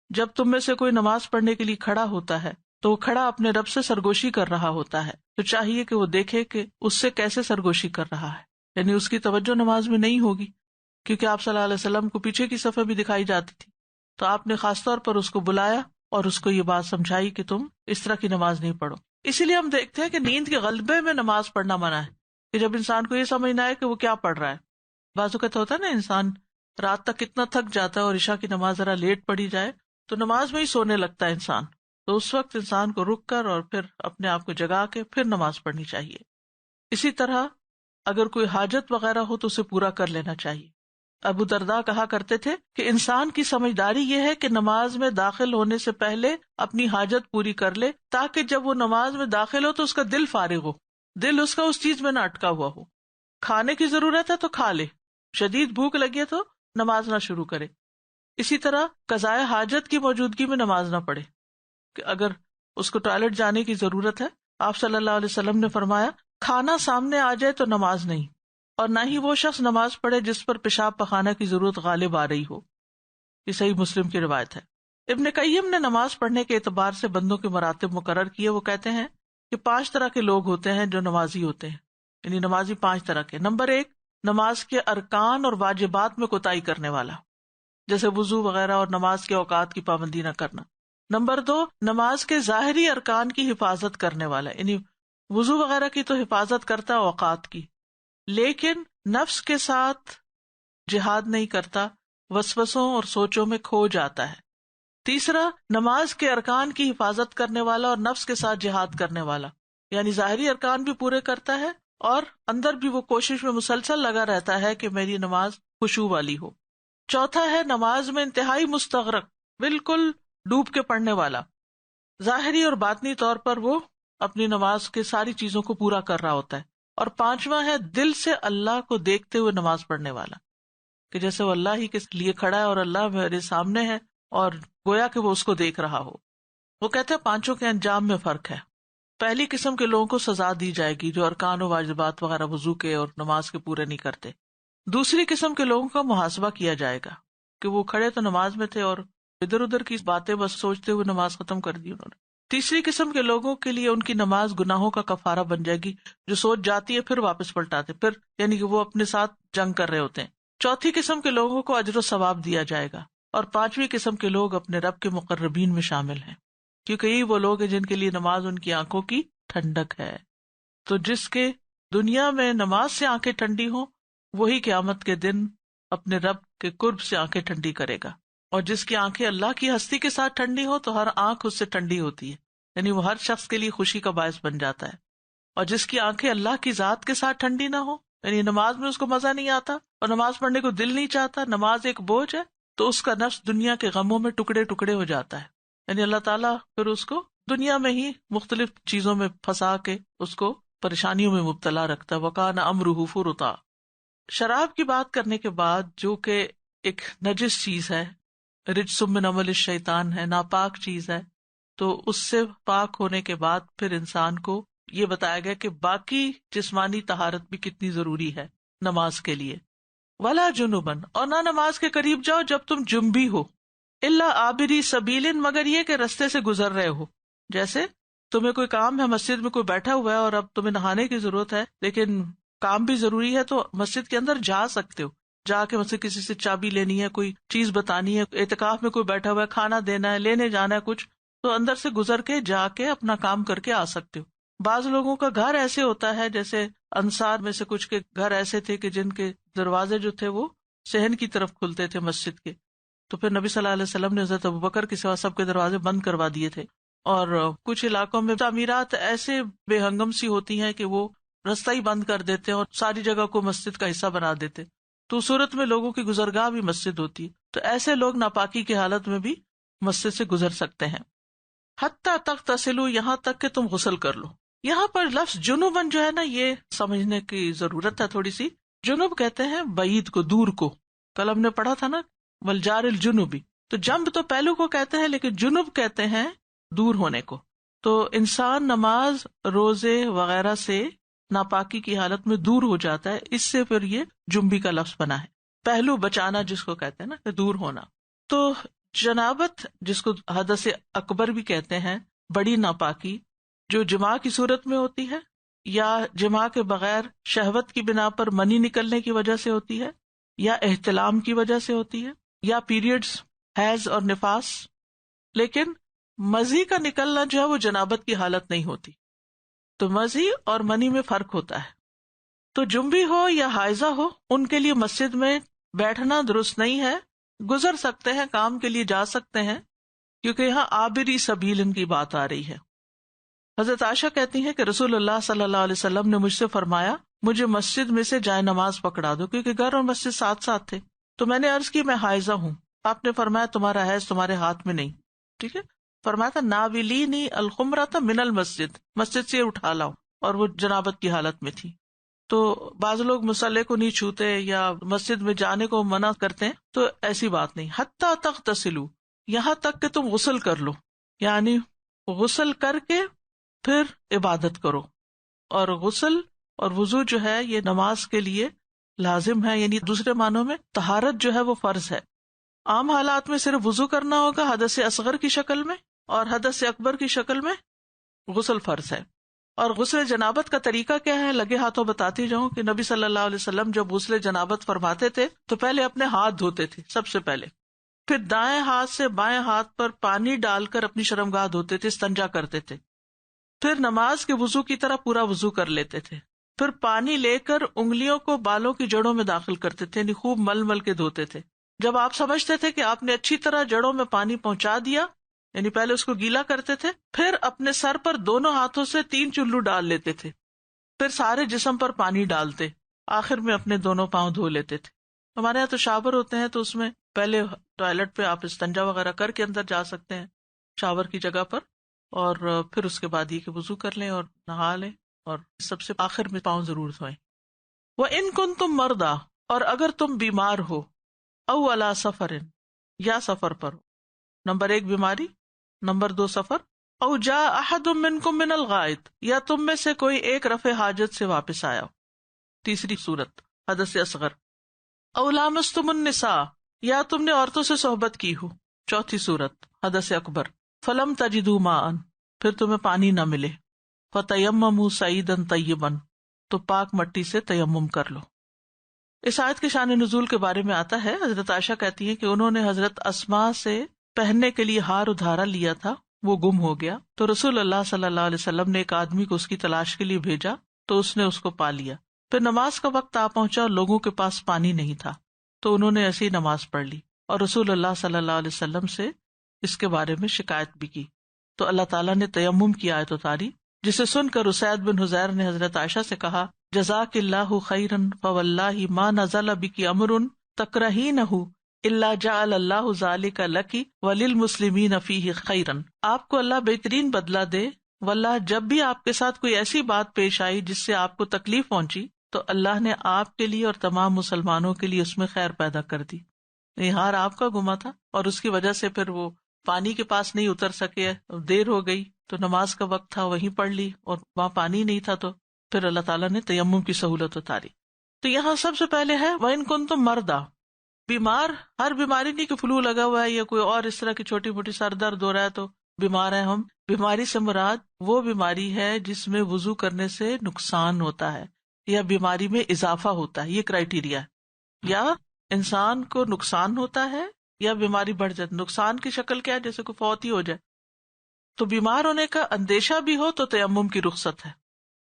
Speaker 1: جب تم میں سے کوئی نماز پڑھنے کے لیے کھڑا ہوتا ہے تو وہ کھڑا اپنے رب سے سرگوشی کر رہا ہوتا ہے، تو چاہیے کہ وہ دیکھے کہ اس سے کیسے سرگوشی کر رہا ہے، یعنی اس کی توجہ نماز میں نہیں ہوگی، کیونکہ آپ صلی اللہ علیہ وسلم کو پیچھے کی صفیں بھی دکھائی جاتی تھی، تو آپ نے خاص طور پر اس کو بلایا اور اس کو یہ بات سمجھائی کہ تم اس طرح کی نماز نہیں پڑھو۔ اسی لیے ہم دیکھتے ہیں کہ نیند کے غلبے میں نماز پڑھنا منع ہے، کہ جب انسان کو یہ سمجھنا ہے کہ وہ کیا پڑھ رہا ہے۔ بعض اوقات ہوتا ہے نا انسان رات تک کتنا تھک جاتا ہے اور عشاء کی نماز ذرا لیٹ پڑھی جائے تو نماز میں ہی سونے لگتا ہے انسان، تو اس وقت انسان کو رک کر اور پھر اپنے آپ کو جگا کے پھر نماز پڑھنی چاہیے۔ اسی طرح اگر کوئی حاجت وغیرہ ہو تو اسے پورا کر لینا چاہیے۔ ابو درداء کہا کرتے تھے کہ انسان کی سمجھداری یہ ہے کہ نماز میں داخل ہونے سے پہلے اپنی حاجت پوری کر لے، تاکہ جب وہ نماز میں داخل ہو تو اس کا دل فارغ ہو، دل اس کا اس چیز میں نہ اٹکا ہوا ہو۔ کھانے کی ضرورت ہے تو کھا لے، شدید بھوک لگی ہے تو نماز نہ شروع کرے۔ اسی طرح قضاء حاجت کی موجودگی میں نماز نہ پڑھے، کہ اگر اس کو ٹوائلٹ جانے کی ضرورت ہے، آپ صلی اللہ علیہ وسلم نے فرمایا کھانا سامنے آ جائے تو نماز نہیں، اور نہ ہی وہ شخص نماز پڑھے جس پر پیشاب پخانہ کی ضرورت غالب آ رہی ہو۔ یہ صحیح مسلم کی روایت ہے۔ ابن قیم نے نماز پڑھنے کے اعتبار سے بندوں کے مراتب مقرر کیے۔ وہ کہتے ہیں کہ 5 طرح کے لوگ ہوتے ہیں جو نمازی ہوتے ہیں، یعنی نمازی 5 طرح کے۔ نمبر 1، نماز کے ارکان اور واجبات میں کوتاہی کرنے والا، جیسے وضو وغیرہ اور نماز کے اوقات کی پابندی نہ کرنا۔ نمبر 2، نماز کے ظاہری ارکان کی حفاظت کرنے والا، یعنی وضو وغیرہ کی تو حفاظت کرتا اوقات کی، لیکن نفس کے ساتھ جہاد نہیں کرتا، وسوسوں اور سوچوں میں کھو جاتا ہے۔ تیسرا، نماز کے ارکان کی حفاظت کرنے والا اور نفس کے ساتھ جہاد کرنے والا، یعنی ظاہری ارکان بھی پورے کرتا ہے اور اندر بھی وہ کوشش میں مسلسل لگا رہتا ہے کہ میری نماز خشوع والی ہو. چوتھا ہے نماز میں انتہائی مستغرق، بالکل ڈوب کے پڑھنے والا، ظاہری اور باطنی طور پر وہ اپنی نماز کے ساری چیزوں کو پورا کر رہا ہوتا ہے. اور پانچواں ہے دل سے اللہ کو دیکھتے ہوئے نماز پڑھنے والا، کہ جیسے وہ اللہ ہی کے لیے کھڑا ہے اور اللہ میرے سامنے ہے اور گویا کہ وہ اس کو دیکھ رہا ہو. وہ کہتے ہیں پانچوں کے انجام میں فرق ہے. پہلی قسم کے لوگوں کو سزا دی جائے گی جو ارکان و واجبات وغیرہ وضو کے اور نماز کے پورے نہیں کرتے. دوسری قسم کے لوگوں کا محاسبہ کیا جائے گا کہ وہ کھڑے تو نماز میں تھے اور ادھر ادھر کی باتیں بس سوچتے ہوئے نماز ختم کر دی انہوں نے. تیسری قسم کے لوگوں کے لیے ان کی نماز گناہوں کا کفارہ بن جائے گی، جو سوچ جاتی ہے پھر واپس پلٹاتے، پھر یعنی کہ وہ اپنے ساتھ جنگ کر رہے ہوتے ہیں. چوتھی قسم کے لوگوں کو اجر و ثواب دیا جائے گا. اور پانچویں قسم کے لوگ اپنے رب کے مقربین میں شامل ہیں، کیونکہ یہی وہ لوگ ہیں جن کے لیے نماز ان کی آنکھوں کی ٹھنڈک ہے. تو جس کے دنیا میں نماز سے آنکھیں ٹھنڈی ہوں وہی قیامت کے دن اپنے رب کے قرب سے آنکھیں ٹھنڈی کرے گا. اور جس کی آنکھیں اللہ کی ہستی کے ساتھ ٹھنڈی ہو تو ہر آنکھ اس سے ٹھنڈی ہوتی ہے، یعنی وہ ہر شخص کے لیے خوشی کا باعث بن جاتا ہے. اور جس کی آنکھیں اللہ کی ذات کے ساتھ ٹھنڈی نہ ہو، یعنی نماز میں اس کو مزہ نہیں آتا اور نماز پڑھنے کو دل نہیں چاہتا، نماز ایک بوجھ ہے، تو اس کا نفس دنیا کے غموں میں ٹکڑے ٹکڑے ہو جاتا ہے. یعنی اللہ تعالیٰ پھر اس کو دنیا میں ہی مختلف چیزوں میں پھنسا کے اس کو پریشانیوں میں مبتلا رکھتا ہے. وَكَانَ أَمْرُهُ فُرُطًا. شراب کی بات کرنے کے بعد، جو کہ ایک نجس چیز ہے، رجس من عمل الشیطان ہے، ناپاک چیز ہے، تو اس سے پاک ہونے کے بعد پھر انسان کو یہ بتایا گیا کہ باقی جسمانی طہارت بھی کتنی ضروری ہے نماز کے لیے. ولا جنوبن، اور نہ نماز کے قریب جاؤ جب تم جنبی ہو، الا عابری سبیل، مگر یہ کہ رستے سے گزر رہے ہو. جیسے تمہیں کوئی کام ہے، مسجد میں کوئی بیٹھا ہوا ہے اور اب تمہیں نہانے کی ضرورت ہے لیکن کام بھی ضروری ہے، تو مسجد کے اندر جا سکتے ہو، جا کے مسجد کسی سے چابی لینی ہے، کوئی چیز بتانی ہے، اعتکاف میں کوئی بیٹھا ہوا ہے، کھانا دینا ہے، لینے جانا ہے کچھ، تو اندر سے گزر کے جا کے اپنا کام کر کے آ سکتے ہو. بعض لوگوں کا گھر ایسے ہوتا ہے، جیسے انصار میں سے کچھ کے گھر ایسے تھے کہ جن کے دروازے جو تھے وہ صحن کی طرف کھلتے تھے مسجد کے، تو پھر نبی صلی اللہ علیہ وسلم نے حضرت ابوبکر کے سوا سب کے دروازے بند کروا دیے تھے. اور کچھ علاقوں میں تعمیرات ایسے بے ہنگم سی ہوتی ہیں کہ وہ رستہ ہی بند کر دیتے ہیں اور ساری جگہ کو مسجد کا حصہ بنا دیتے، تو صورت میں لوگوں کی گزرگاہ بھی مسجد ہوتی ہے، تو ایسے لوگ ناپاکی کی حالت میں بھی مسجد سے گزر سکتے ہیں. حتیٰ تغتسلوا، یہاں تک کہ تم غسل کر لو. یہاں پر لفظ جنوبن جو ہے نا، یہ سمجھنے کی ضرورت ہے تھوڑی سی. جنوب کہتے ہیں بعید کو، دور کو. کل ہم نے پڑھا تھا نا والجار الجنوبی، تو جنب تو پہلو کو کہتے ہیں لیکن جنوب کہتے ہیں دور ہونے کو. تو انسان نماز، روزے وغیرہ سے ناپاکی کی حالت میں دور ہو جاتا ہے، اس سے پھر یہ جنبی کا لفظ بنا ہے. پہلو بچانا جس کو کہتے ہیں نا، کہ دور ہونا. تو جنابت جس کو حدث اکبر بھی کہتے ہیں، بڑی ناپاکی جو جماع کی صورت میں ہوتی ہے یا جماع کے بغیر شہوت کی بنا پر منی نکلنے کی وجہ سے ہوتی ہے یا احتلام کی وجہ سے ہوتی ہے یا پیریڈز، حیض اور نفاس. لیکن مزی کا نکلنا جو ہے وہ جنابت کی حالت نہیں ہوتی. تو مزی اور منی میں فرق ہوتا ہے. تو جنبی ہو یا حائضہ ہو، ان کے لیے مسجد میں بیٹھنا درست نہیں ہے. گزر سکتے ہیں، کام کے لیے جا سکتے ہیں، کیونکہ یہاں عابری سبیل ان کی بات آ رہی ہے. حضرت عائشہ کہتی ہیں کہ رسول اللہ صلی اللہ علیہ وسلم نے مجھ سے فرمایا مجھے مسجد میں سے جائے نماز پکڑا دو، کیونکہ گھر اور مسجد ساتھ ساتھ تھے. تو میں نے عرض کی میں حائضہ ہوں. آپ نے فرمایا تمہارا حیض تمہارے ہاتھ میں نہیں. ٹھیک ہے. فرمایا تھا ناولینی الخمرۃ من المسجد، مسجد سے اٹھا لاؤ، اور وہ جنابت کی حالت میں تھی. تو بعض لوگ مصلی کو نہیں چھوتے یا مسجد میں جانے کو منع کرتے ہیں، تو ایسی بات نہیں. حتیٰ تغتسلوا، یہاں تک کہ تم غسل کر لو، یعنی غسل کر کے پھر عبادت کرو. اور غسل اور وضو جو ہے یہ نماز کے لیے لازم ہے، یعنی دوسرے معنوں میں طہارت جو ہے وہ فرض ہے. عام حالات میں صرف وضو کرنا ہوگا حدث اصغر کی شکل میں، اور حدث اکبر کی شکل میں غسل فرض ہے. اور غسل جنابت کا طریقہ کیا ہے، لگے ہاتھوں بتاتی جاؤں کہ نبی صلی اللہ علیہ وسلم جب غسل جنابت فرماتے تھے تو پہلے اپنے ہاتھ دھوتے تھے سب سے پہلے، پھر دائیں ہاتھ سے بائیں ہاتھ پر پانی ڈال کر اپنی شرمگاہ دھوتے تھے، استنجا کرتے تھے. پھر نماز کے وضو کی طرح پورا وضو کر لیتے تھے. پھر پانی لے کر انگلیوں کو بالوں کی جڑوں میں داخل کرتے تھے، یعنی خوب مل مل کے دھوتے تھے. جب آپ سمجھتے تھے کہ آپ نے اچھی طرح جڑوں میں پانی پہنچا دیا یعنی پہلے اس کو گیلا کرتے تھے، پھر اپنے سر پر دونوں ہاتھوں سے 3 چلو ڈال لیتے تھے، پھر سارے جسم پر پانی ڈالتے، آخر میں اپنے دونوں پاؤں دھو لیتے تھے۔ ہمارے یہاں تو شاور ہوتے ہیں، تو اس میں پہلے ٹوائلٹ پہ آپ استنجا وغیرہ کر کے اندر جا سکتے ہیں شاور کی جگہ پر، اور پھر اس کے بعد یہ کہ وضو کر لیں اور نہا لیں، اور سب سے آخر میں پاؤں ضرور دھوئیں۔ وَإِن كُنتُم مَرْضَىٰ، اور اگر تم بیمار ہو، او علی سفر، یا سفر پر ہو، نمبر 1 بیماری، نمبر 2 سفر، او جاء احد منکم من الغائط، یا تم میں سے کوئی ایک رفع حاجت سے واپس آیا ہو، تیسری صورت حدث اصغر، او لامستم النساء، یا تم نے عورتوں سے صحبت کی ہو، چوتھی صورت حدث اکبر، فلم تجدوا ماء، پھر تمہیں پانی نہ ملے، فتیمموا صعیدا طیبا، تو پاک مٹی سے تیمم کر لو۔ اس آیت کے شان نزول کے بارے میں آتا ہے، حضرت عائشہ کہتی ہیں کہ انہوں نے حضرت اسماء سے پہننے کے لیے ہار ادھارا لیا تھا، وہ گم ہو گیا، تو رسول اللہ صلی اللہ علیہ وسلم نے ایک آدمی کو اس کی تلاش کے لیے بھیجا، تو اس نے اس کو پا لیا۔ پھر نماز کا وقت آ پہنچا اور لوگوں کے پاس پانی نہیں تھا، تو انہوں نے ایسی نماز پڑھ لی اور رسول اللہ صلی اللہ علیہ وسلم سے اس کے بارے میں شکایت بھی کی، تو اللہ تعالیٰ نے تیمم کی آیت اتاری، جسے سن کر اسید بن حضیر نے حضرت عائشہ سے کہا، جزاک اللہ خیرا فواللہ ما نزل بک امر تکرہینہ الا جعل اللہ ذلک لک وللمسلمین فیہ خیرا، آپ کو اللہ بہترین بدلہ دے، واللہ جب بھی آپ کے ساتھ کوئی ایسی بات پیش آئی جس سے آپ کو تکلیف پہنچی، تو اللہ نے آپ کے لیے اور تمام مسلمانوں کے لیے اس میں خیر پیدا کر دی۔ یہ ہار آپ کا گما تھا، اور اس کی وجہ سے پھر وہ پانی کے پاس نہیں اتر سکے، دیر ہو گئی، تو نماز کا وقت تھا وہیں پڑھ لی، اور وہاں پانی نہیں تھا، تو پھر اللہ تعالیٰ نے تیمم کی سہولت اتاری۔ تو یہاں سب سے پہلے ہے وَإِن كُنتُم مَرْضَىٰ، بیمار، ہر بیماری نہیں کہ فلو لگا ہوا ہے یا کوئی اور اس طرح کی چھوٹی موٹی سر درد ہو رہا ہے تو بیمار ہیں ہم، بیماری سے مراد وہ بیماری ہے جس میں وضو کرنے سے نقصان ہوتا ہے یا بیماری میں اضافہ ہوتا ہے، یہ کرائیٹیریا ہے، یا انسان کو نقصان ہوتا ہے یا بیماری بڑھ جاتی۔ نقصان کی شکل کیا ہے؟ جیسے کوئی فوت ہی ہو جائے، تو بیمار ہونے کا اندیشہ بھی ہو تو تیمم کی رخصت ہے۔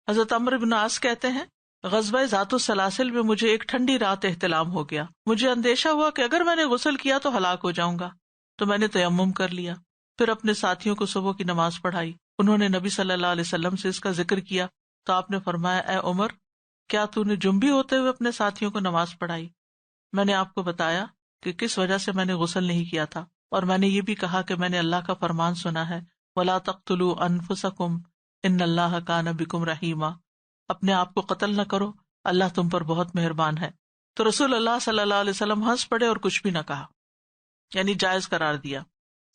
Speaker 1: حضرت عمرو بن عاص کہتے ہیں، غزوہ ذات السلاسل میں مجھے ایک ٹھنڈی رات احتلام ہو گیا، مجھے اندیشہ ہوا کہ اگر میں نے غسل کیا تو ہلاک ہو جاؤں گا، تو میں نے تیمم کر لیا، پھر اپنے ساتھیوں کو صبح کی نماز پڑھائی، انہوں نے نبی صلی اللہ علیہ وسلم سے اس کا ذکر کیا، تو آپ نے فرمایا، اے عمر، کیا تو نے جنبی ہوتے ہوئے اپنے ساتھیوں کو نماز پڑھائی؟ میں نے آپ کو بتایا کہ کس وجہ سے میں نے غسل نہیں کیا تھا، اور میں نے یہ بھی کہا کہ میں نے اللہ کا فرمان سنا ہے، وَلَا تَقْتُلُوا أَنفُسَكُمْ إِنَّ اللَّهَ كَانَ بِكُمْ رَحِيمًا، اپنے آپ کو قتل نہ کرو، اللہ تم پر بہت مہربان ہے۔ تو رسول اللہ صلی اللہ علیہ وسلم ہنس پڑے اور کچھ بھی نہ کہا، یعنی جائز قرار دیا۔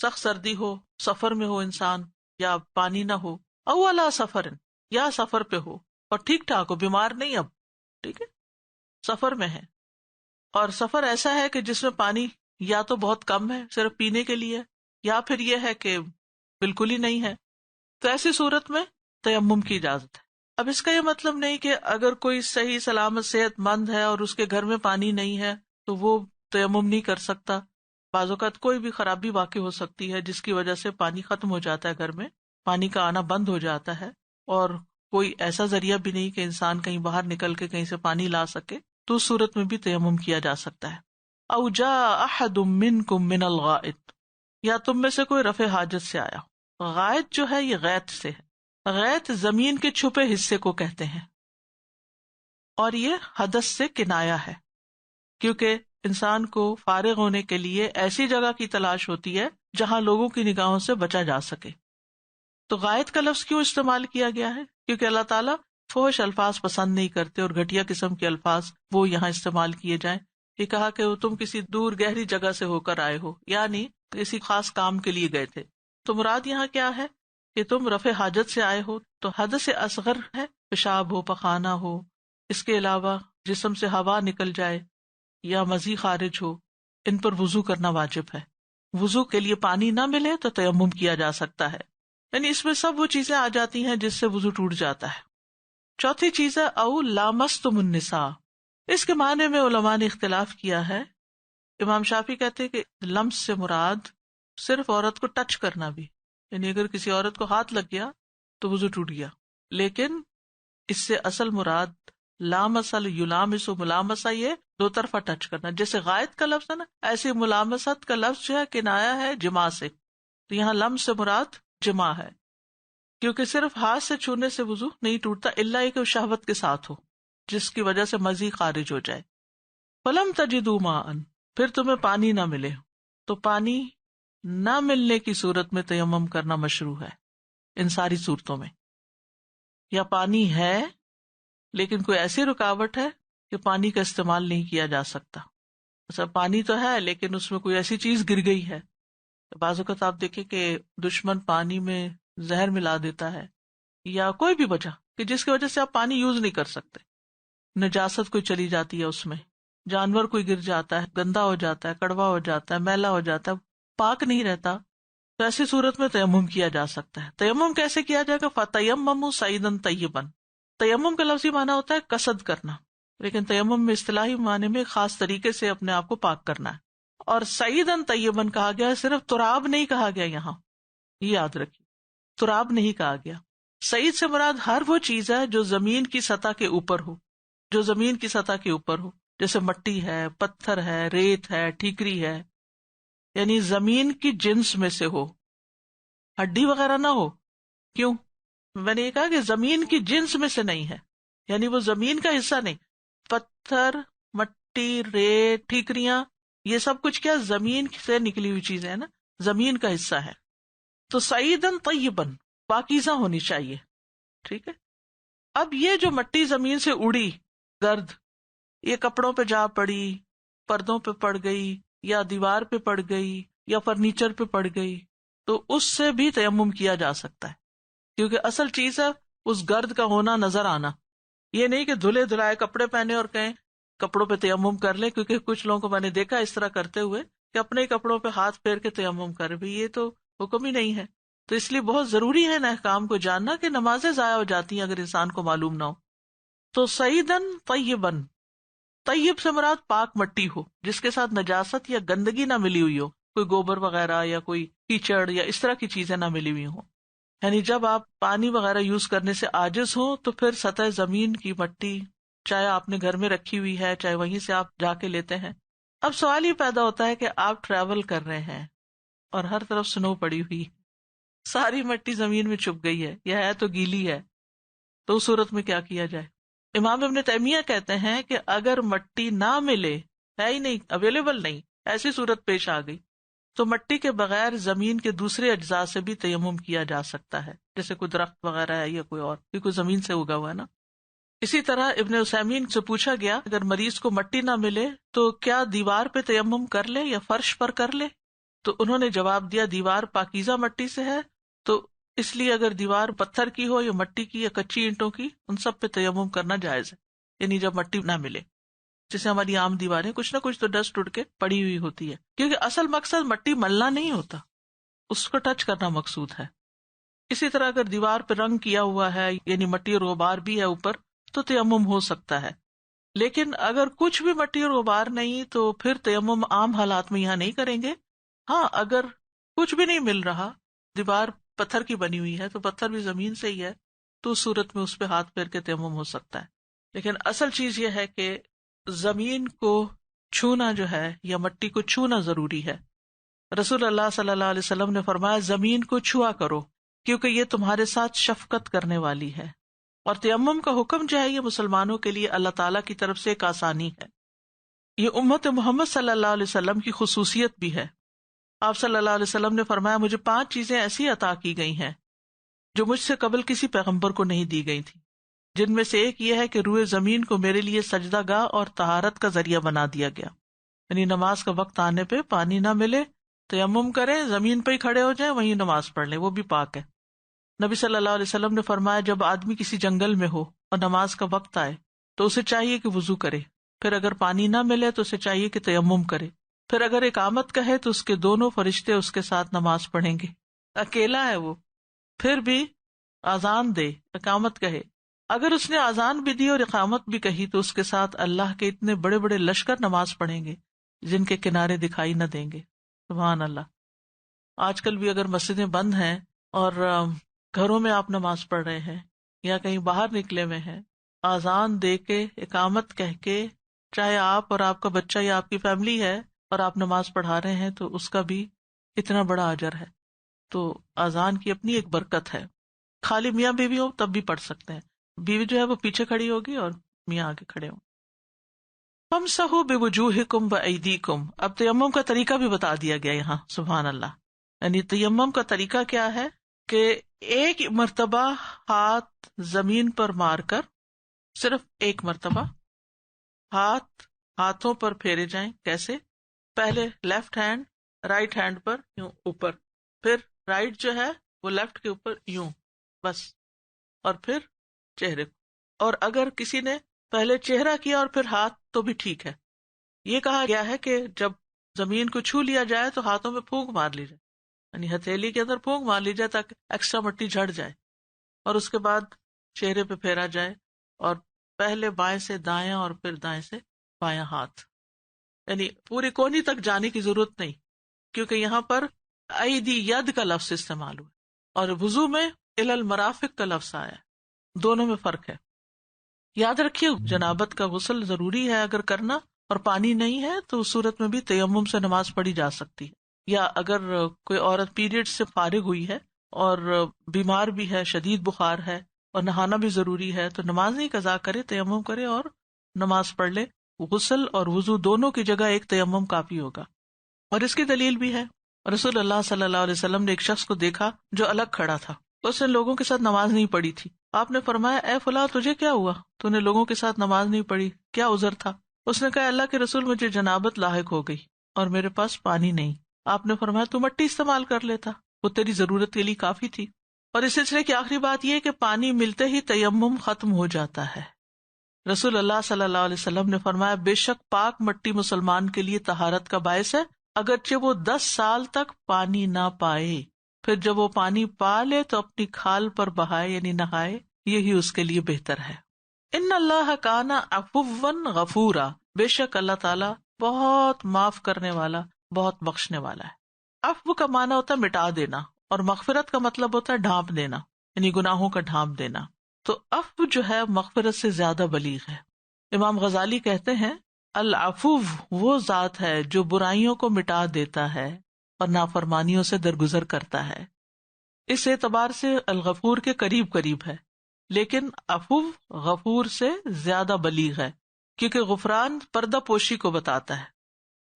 Speaker 1: سخت سردی ہو، سفر میں ہو انسان، یا پانی نہ ہو، او علی سفر، یا سفر پہ ہو اور ٹھیک ٹھاک ہو، بیمار نہیں، اب ٹھیک ہے، سفر میں ہے، اور سفر ایسا ہے کہ جس میں پانی یا تو بہت کم ہے صرف پینے کے لیے، یا پھر یہ ہے کہ بالکل ہی نہیں ہے، تو ایسی صورت میں تیمم کی اجازت ہے۔ اب اس کا یہ مطلب نہیں کہ اگر کوئی صحیح سلامت صحت مند ہے اور اس کے گھر میں پانی نہیں ہے تو وہ تیمم نہیں کر سکتا۔ بعض اوقات کوئی بھی خرابی واقع ہو سکتی ہے جس کی وجہ سے پانی ختم ہو جاتا ہے، گھر میں پانی کا آنا بند ہو جاتا ہے، اور کوئی ایسا ذریعہ بھی نہیں کہ انسان کہیں باہر نکل کے کہیں سے پانی لا سکے، تو اس صورت میں بھی تیمم کیا جا سکتا ہے۔ او جاء احد منکم من الغائط، یا تم میں سے کوئی رفع حاجت سے آیا۔ غائط جو ہے یہ غیط سے ہے، غیط زمین کے چھپے حصے کو کہتے ہیں، اور یہ حدث سے کنایا ہے، کیونکہ انسان کو فارغ ہونے کے لیے ایسی جگہ کی تلاش ہوتی ہے جہاں لوگوں کی نگاہوں سے بچا جا سکے۔ تو غائط کا لفظ کیوں استعمال کیا گیا ہے؟ کیونکہ اللہ تعالیٰ فحش الفاظ پسند نہیں کرتے، اور گھٹیا قسم کے الفاظ وہ یہاں استعمال کیے جائیں۔ یہ کہا کہ تم کسی دور گہری جگہ سے ہو کر آئے ہو، یعنی کسی خاص کام کے لیے گئے تھے، تو مراد یہاں کیا ہے کہ تم رفع حاجت سے آئے ہو، تو حدث اصغر ہے، پیشاب ہو، پخانہ ہو، اس کے علاوہ جسم سے ہوا نکل جائے یا مزی خارج ہو، ان پر وضو کرنا واجب ہے۔ وضو کے لیے پانی نہ ملے تو تیمم کیا جا سکتا ہے، یعنی اس میں سب وہ چیزیں آ جاتی ہیں جس سے وضو ٹوٹ جاتا ہے۔ چوتھی چیز ہے او لامستم النساء، اس کے معنی میں علماء نے اختلاف کیا ہے۔ امام شافعی کہتے ہیں کہ لمس سے مراد صرف عورت کو ٹچ کرنا بھی، یعنی اگر کسی عورت کو ہاتھ لگ گیا تو وضو ٹوٹ گیا، لیکن اس سے اصل مراد لامسل یلامس و ملامسہ، یہ دو طرفہ ٹچ کرنا، جیسے غائط کا لفظ ہے نا، ایسے ملامست کا لفظ جو ہے کنایا ہے جماع سے، تو یہاں لمس سے مراد جماع ہے، کیونکہ صرف ہاتھ سے چھونے سے وضو نہیں ٹوٹتا الا کہ وہ شہوت کے ساتھ ہو، جس کی وجہ سے مزی خارج ہو جائے۔ فلم تجدوا ماء، پھر تمہیں پانی نہ ملے، تو پانی نہ ملنے کی صورت میں تیمم کرنا مشروع ہے ان ساری صورتوں میں۔ یا پانی ہے لیکن کوئی ایسی رکاوٹ ہے کہ پانی کا استعمال نہیں کیا جا سکتا، اچھا پانی تو ہے لیکن اس میں کوئی ایسی چیز گر گئی ہے، بعض اوقات آپ دیکھیں کہ دشمن پانی میں زہر ملا دیتا ہے، یا کوئی بھی وجہ کہ جس کی وجہ سے آپ پانی یوز نہیں کر سکتے، نجاست کوئی چلی جاتی ہے اس میں، جانور کوئی گر جاتا ہے، گندا ہو جاتا ہے، کڑوا ہو جاتا ہے، میلا ہو جاتا ہے، پاک نہیں رہتا، تو ایسی صورت میں تیمم کیا جا سکتا ہے۔ تیمم کیسے کیا جائے گا؟ فَتَيَمَّمُوا صَعِيدًا طَيِّبًا، تیمم کا لفظی معنی ہوتا ہے قصد کرنا، لیکن تیمم میں اصطلاحی معنی میں خاص طریقے سے اپنے آپ کو پاک کرنا ہے۔ اور صعیداً طیباً کہا گیا ہے، صرف تراب نہیں کہا گیا یہاں، یہ یاد رکھیے، تراب نہیں کہا گیا۔ صعید سے مراد ہر وہ چیز ہے جو زمین کی سطح کے اوپر ہو، جو زمین کی سطح کے اوپر ہو، جیسے مٹی ہے، پتھر ہے، ریت ہے، ٹھیکری ہے، یعنی زمین کی جنس میں سے ہو، ہڈی وغیرہ نہ ہو۔ کیوں؟ میں نے یہ کہا کہ زمین کی جنس میں سے نہیں ہے، یعنی وہ زمین کا حصہ نہیں، پتھر، مٹی، ریت، ٹھیکریاں، یہ سب کچھ کیا زمین سے نکلی ہوئی چیزیں ہیں نا، زمین کا حصہ ہے۔ تو سعیدن طیبن، پاکیزہ ہونی چاہیے، ٹھیک ہے۔ اب یہ جو مٹی زمین سے اڑی، گرد، یہ کپڑوں پہ جا پڑی، پردوں پہ پڑ گئی، یا دیوار پہ پڑ گئی، یا فرنیچر پہ پڑ گئی، تو اس سے بھی تیمم کیا جا سکتا ہے، کیونکہ اصل چیز ہے اس گرد کا ہونا، نظر آنا۔ یہ نہیں کہ دھلے دھلائے کپڑے پہنے اور کہیں کپڑوں پہ تیمم کر لیں، کیونکہ کچھ لوگوں کو میں نے دیکھا اس طرح کرتے ہوئے کہ اپنے ہی کپڑوں پہ ہاتھ پھیر کے تیمم کرے، بھی یہ تو حکم ہی نہیں ہے۔ تو اس لیے بہت ضروری ہے ان احکام کو جاننا کہ نمازیں ضائع ہو جاتی ہیں اگر انسان کو معلوم نہ ہو۔ تو سعیدن طیبن، طیب سے مراد پاک مٹی ہو جس کے ساتھ نجاست یا گندگی نہ ملی ہوئی ہو، کوئی گوبر وغیرہ یا کوئی کیچڑ یا اس طرح کی چیزیں نہ ملی ہوئی ہوں۔ یعنی جب آپ پانی وغیرہ یوز کرنے سے عاجز ہوں تو پھر سطح زمین کی مٹی، چاہے آپ نے گھر میں رکھی ہوئی ہے، چاہے وہیں سے آپ جا کے لیتے ہیں۔ اب سوال یہ پیدا ہوتا ہے کہ آپ ٹریول کر رہے ہیں اور ہر طرف سنو پڑی ہوئی، ساری مٹی زمین میں چھپ گئی ہے یا ہے تو گیلی ہے، تو اس صورت میں کیا کیا جائے؟ امام ابن تیمیہ کہتے ہیں کہ اگر مٹی نہ ملے، ہے ہی نہیں، اویلیبل نہیں، ایسی صورت پیش آ گئی، تو مٹی کے بغیر زمین کے دوسرے اجزاء سے بھی تیمم کیا جا سکتا ہے، جیسے کوئی درخت وغیرہ ہے یا کوئی اور، کیونکہ زمین سے اگا ہوا ہے نا۔ اسی طرح ابن عثیمین سے پوچھا گیا اگر مریض کو مٹی نہ ملے تو کیا دیوار پہ تیمم کر لے یا فرش پر کر لے؟ تو انہوں نے جواب دیا دیوار پاکیزہ مٹی سے ہے، تو اس لیے اگر دیوار پتھر کی ہو یا مٹی کی یا کچی اینٹوں کی، ان سب پہ تیمم کرنا جائز ہے، یعنی جب مٹی نہ ملے۔ جیسے ہماری عام دیواریں کچھ نہ کچھ تو ڈسٹ اڑ کے پڑی ہوئی ہوتی ہے، کیونکہ اصل مقصد مٹی ملنا نہیں ہوتا، اس کو ٹچ کرنا مقصود ہے۔ اسی طرح اگر دیوار پہ رنگ کیا ہوا ہے یعنی مٹی اور غبار بھی ہے اوپر، تو تیمم ہو سکتا ہے۔ لیکن اگر کچھ بھی مٹی اور غبار نہیں تو پھر تیمم عام حالات میں یہاں نہیں کریں گے۔ ہاں اگر کچھ بھی نہیں مل رہا، دیوار پتھر کی بنی ہوئی ہے تو پتھر بھی زمین سے ہی ہے، تو اس صورت میں اس پہ ہاتھ پھیر کے تیمم ہو سکتا ہے۔ لیکن اصل چیز یہ ہے کہ زمین کو چھونا جو ہے یا مٹی کو چھونا ضروری ہے۔ رسول اللہ صلی اللہ علیہ وسلم نے فرمایا زمین کو چھوا کرو کیونکہ یہ تمہارے ساتھ شفقت کرنے والی ہے۔ اور تیمم کا حکم جو ہے یہ مسلمانوں کے لیے اللہ تعالیٰ کی طرف سے ایک آسانی ہے، یہ امت محمد صلی اللہ علیہ وسلم کی خصوصیت بھی ہے۔ آپ صلی اللہ علیہ وسلم نے فرمایا مجھے 5 چیزیں ایسی عطا کی گئی ہیں جو مجھ سے قبل کسی پیغمبر کو نہیں دی گئی تھی، جن میں سے ایک یہ ہے کہ روئے زمین کو میرے لیے سجدہ گاہ اور طہارت کا ذریعہ بنا دیا گیا، یعنی نماز کا وقت آنے پہ پانی نہ ملے، تیمم کریں، زمین پہ ہی کھڑے ہو جائیں، وہیں نماز پڑھ لیں، وہ بھی پاک ہے۔ نبی صلی اللہ علیہ وسلم نے فرمایا جب آدمی کسی جنگل میں ہو اور نماز کا وقت آئے تو اسے چاہیے کہ وضو کرے، پھر اگر پانی نہ ملے تو اسے چاہیے کہ تیمم کرے، پھر اگر اقامت کہے تو اس کے دونوں فرشتے اس کے ساتھ نماز پڑھیں گے، اکیلا ہے وہ، پھر بھی اذان دے، اقامت کہے، اگر اس نے اذان بھی دی اور اقامت بھی کہی تو اس کے ساتھ اللہ کے اتنے بڑے بڑے لشکر نماز پڑھیں گے جن کے کنارے دکھائی نہ دیں گے۔ سبحان اللہ۔ آج کل بھی اگر مسجدیں بند ہیں اور گھروں میں آپ نماز پڑھ رہے ہیں یا کہیں باہر نکلے ہوئے ہیں، اذان دے کے اقامت کہہ کے، چاہے آپ اور آپ کا بچہ یا آپ کی فیملی ہے اور آپ نماز پڑھا رہے ہیں، تو اس کا بھی اتنا بڑا اجر ہے۔ تو اذان کی اپنی ایک برکت ہے. خالی میاں بیوی ہو تب بھی پڑھ سکتے ہیں. بیوی جو ہے وہ پیچھے کھڑی ہوگی اور میاں آگے کھڑے ہوں. فامسحوا بوجوہکم وایدیکم. اب تیمم کا طریقہ بھی بتا دیا گیا یہاں. سبحان اللہ. یعنی تیمم کا طریقہ کیا ہے کہ ایک مرتبہ ہاتھ زمین پر مار کر، صرف ایک مرتبہ ہاتھوں پر پھیرے جائیں. کیسے؟ پہلے لیفٹ ہینڈ رائٹ ہینڈ پر یوں اوپر، پھر رائٹ جو ہے وہ لیفٹ کے اوپر یوں بس، اور پھر چہرے کو. اور اگر کسی نے پہلے چہرہ کیا اور پھر ہاتھ تو بھی ٹھیک ہے. یہ کہا گیا ہے کہ جب زمین کو چھو لیا جائے تو ہاتھوں میں پھونک مار لی جائے، یعنی ہتھیلی کے اندر پھونک مار لی جائے تاکہ ایکسٹرا مٹی جھڑ جائے، اور اس کے بعد چہرے پہ پھیرا جائے، اور پہلے بائیں سے دائیں اور پھر دائیں سے بایاں ہاتھ. یعنی پوری کونی تک جانے کی ضرورت نہیں، کیونکہ یہاں پر ایدی ید کا لفظ استعمال ہوا، اور وضو میں الی المرافق کا لفظ آیا. دونوں میں فرق ہے. یاد رکھیے جنابت کا غسل ضروری ہے اگر کرنا، اور پانی نہیں ہے تو اس صورت میں بھی تیمم سے نماز پڑھی جا سکتی ہے. یا اگر کوئی عورت پیریڈ سے فارغ ہوئی ہے اور بیمار بھی ہے، شدید بخار ہے اور نہانا بھی ضروری ہے، تو نماز نہیں قضا کرے، تیمم کرے اور نماز پڑھ لے. غسل اور وضو دونوں کی جگہ ایک تیمم کافی ہوگا. اور اس کی دلیل بھی ہے، رسول اللہ صلی اللہ علیہ وسلم نے ایک شخص کو دیکھا جو الگ کھڑا تھا. اس نے لوگوں کے ساتھ نماز نہیں پڑھی تھی. آپ نے فرمایا اے فلاں تجھے کیا ہوا، تو نے لوگوں کے ساتھ نماز نہیں پڑھی، کیا عذر تھا؟ اس نے کہا اللہ کے رسول مجھے جنابت لاحق ہو گئی اور میرے پاس پانی نہیں. آپ نے فرمایا تو مٹی استعمال کر لیتا، وہ تیری ضرورت کے لیے کافی تھی. اور اس سلسلے کی آخری بات یہ کہ پانی ملتے ہی تیمم ختم ہو جاتا ہے. رسول اللہ صلی اللہ علیہ وسلم نے فرمایا بے شک پاک مٹی مسلمان کے لیے طہارت کا باعث ہے، اگرچہ وہ 10 سال تک پانی نہ پائے. پھر جب وہ پانی پا لے تو اپنی کھال پر بہائے، یعنی نہائے، یہی اس کے لیے بہتر ہے. ان اللہ کان عفوا غفورا. بے شک اللہ تعالیٰ بہت معاف کرنے والا، بہت بخشنے والا ہے. عفو کا معنی ہوتا ہے مٹا دینا، اور مغفرت کا مطلب ہوتا ہے ڈھانپ دینا، یعنی گناہوں کا ڈھانپ دینا. تو عفو جو ہے مغفرت سے زیادہ بلیغ ہے. امام غزالی کہتے ہیں العفو وہ ذات ہے جو برائیوں کو مٹا دیتا ہے اور نافرمانیوں سے درگزر کرتا ہے. اس اعتبار سے الغفور کے قریب قریب ہے، لیکن عفو غفور سے زیادہ بلیغ ہے، کیونکہ غفران پردہ پوشی کو بتاتا ہے،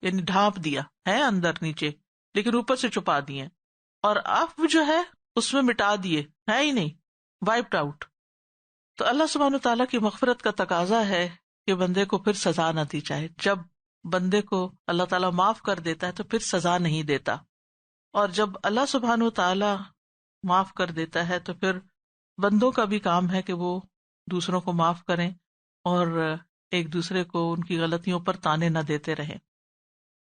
Speaker 1: یعنی ڈھانپ دیا ہے اندر نیچے لیکن اوپر سے چھپا دیے، اور عفو جو ہے اس میں مٹا دیے ہے ہی نہیں، وائپڈ آؤٹ. تو اللہ سبحانہ تعالیٰ کی مغفرت کا تقاضا ہے کہ بندے کو پھر سزا نہ دی جائے. جب بندے کو اللہ تعالیٰ معاف کر دیتا ہے تو پھر سزا نہیں دیتا، اور جب اللہ سبحانہ تعالیٰ معاف کر دیتا ہے تو پھر بندوں کا بھی کام ہے کہ وہ دوسروں کو معاف کریں اور ایک دوسرے کو ان کی غلطیوں پر تانے نہ دیتے رہیں.